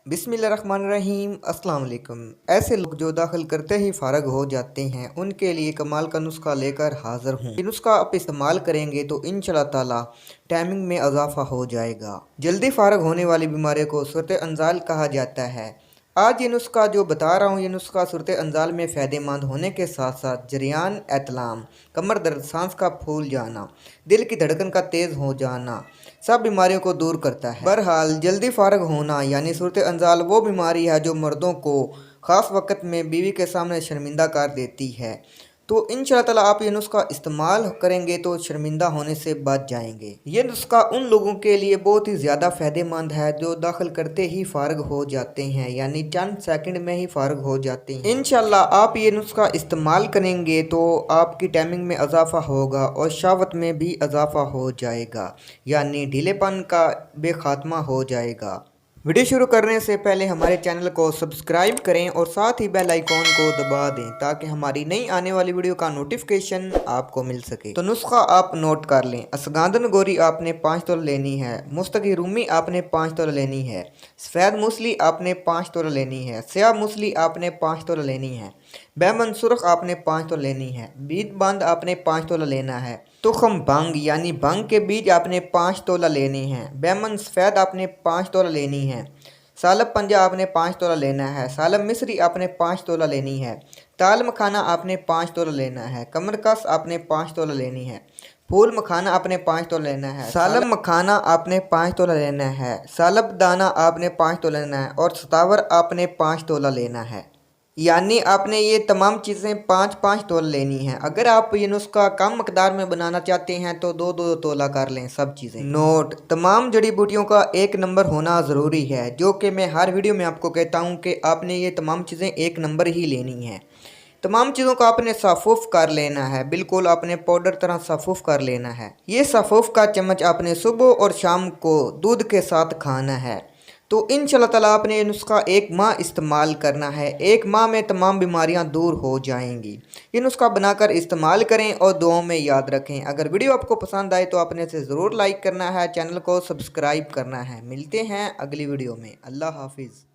बिस्मिल्लाहिर्रहमानिर्रहीम। अस्सलाम वालेकुम। ऐसे लोग जो दाखिल करते ही फारग हो जाते हैं, उनके लिए कमाल का नुस्खा लेकर हाज़िर हूँ। ये नुस्खा आप इस्तेमाल करेंगे तो इंशाल्लाह ताला टाइमिंग में इजाफा हो जाएगा। जल्दी फारग होने वाली बीमारियों को सूरत अंजाल कहा जाता है। आज ये नुस्खा जो बता रहा हूँ, ये नुस्खा सूरत अंजाल में फ़ायदेमंद होने के साथ साथ जरियान, एतलाम, कमर दर्द, सांस का फूल जाना, दिल की धड़कन का तेज़ हो जाना, सब बीमारियों को दूर करता है। बहरहाल जल्दी फारग होना यानी सूरत अंजाल वो बीमारी है जो मर्दों को ख़ास वक़्त में बीवी के सामने शर्मिंदा कर देती है। तो इंशाअल्लाह ताला आप ये नुस्खा इस्तेमाल करेंगे तो शर्मिंदा होने से बच जाएंगे। ये नुस्खा उन लोगों के लिए बहुत ही ज़्यादा फ़ायदेमंद है जो दाखिल करते ही फारग हो जाते हैं, यानी चंद सेकंड में ही फारग हो जाते हैं। इंशाअल्लाह आप ये नुस्खा इस्तेमाल करेंगे तो आपकी टाइमिंग में इजाफा होगा और शहावत में भी इजाफा हो जाएगा, यानी ढीलेपन का बेखात्मा हो जाएगा। वीडियो शुरू करने से पहले हमारे चैनल को सब्सक्राइब करें और साथ ही बेल आइकॉन को दबा दें ताकि हमारी नई आने वाली वीडियो का नोटिफिकेशन आपको मिल सके। तो नुस्खा आप नोट कर लें। असगांदन गोरी आपने 5 तोला लेनी है। मुस्तकी रूमी आपने 5 तोला लेनी है। सफ़ेद मूसली आपने 5 तोला लेनी है। स्याह मूसली आपने 5 तोला लेनी है। बैमन सुर्ख आपने 5 तोला लेनी है। बीज बंद आपने 5 तोला लेना है। तुखम भंग यानी भंग के बीज आपने 5 तोला लेने हैं। बैमन सफ़ेद आपने 5 तोला लेनी है। सालब पंजा आपने 5 तोला लेना है। सालब मिस्री आपने 5 तोला लेनी है। ताल मखाना आपने 5 तोला लेना है। कमरकस आपने 5 तोला लेनी है। फूल मखाना आपने 5 तोला लेना है। सालब मखाना आपने 5 तोला लेना है। सालब दाना आपने 5 तोला लेना है और सतावर आपने 5 तोला लेना है। यानी आपने ये तमाम चीज़ें 5-5 तोला लेनी हैं। अगर आप ये नुस्खा कम मकदार में बनाना चाहते हैं तो 2-2 तोला कर लें सब चीज़ें। नोट: तमाम जड़ी बूटियों का एक नंबर होना ज़रूरी है, जो कि मैं हर वीडियो में आपको कहता हूं कि आपने ये तमाम चीज़ें एक नंबर ही लेनी है। तमाम चीज़ों को आपने साफ़ुफ़ कर लेना है, बिल्कुल आपने पाउडर तरह साफ़ुफ़ कर लेना है। ये साफ़ुफ़ का चम्मच आपने सुबह और शाम को दूध के साथ खाना है। तो इंशाल्लाह ताला आपने ये नुस्खा 1 माह इस्तेमाल करना है। 1 माह में तमाम बीमारियां दूर हो जाएंगी। ये नुस्खा बनाकर इस्तेमाल करें और दुआओं में याद रखें। अगर वीडियो आपको पसंद आए तो आपने इसे ज़रूर लाइक करना है, चैनल को सब्सक्राइब करना है। मिलते हैं अगली वीडियो में। अल्लाह हाफिज़।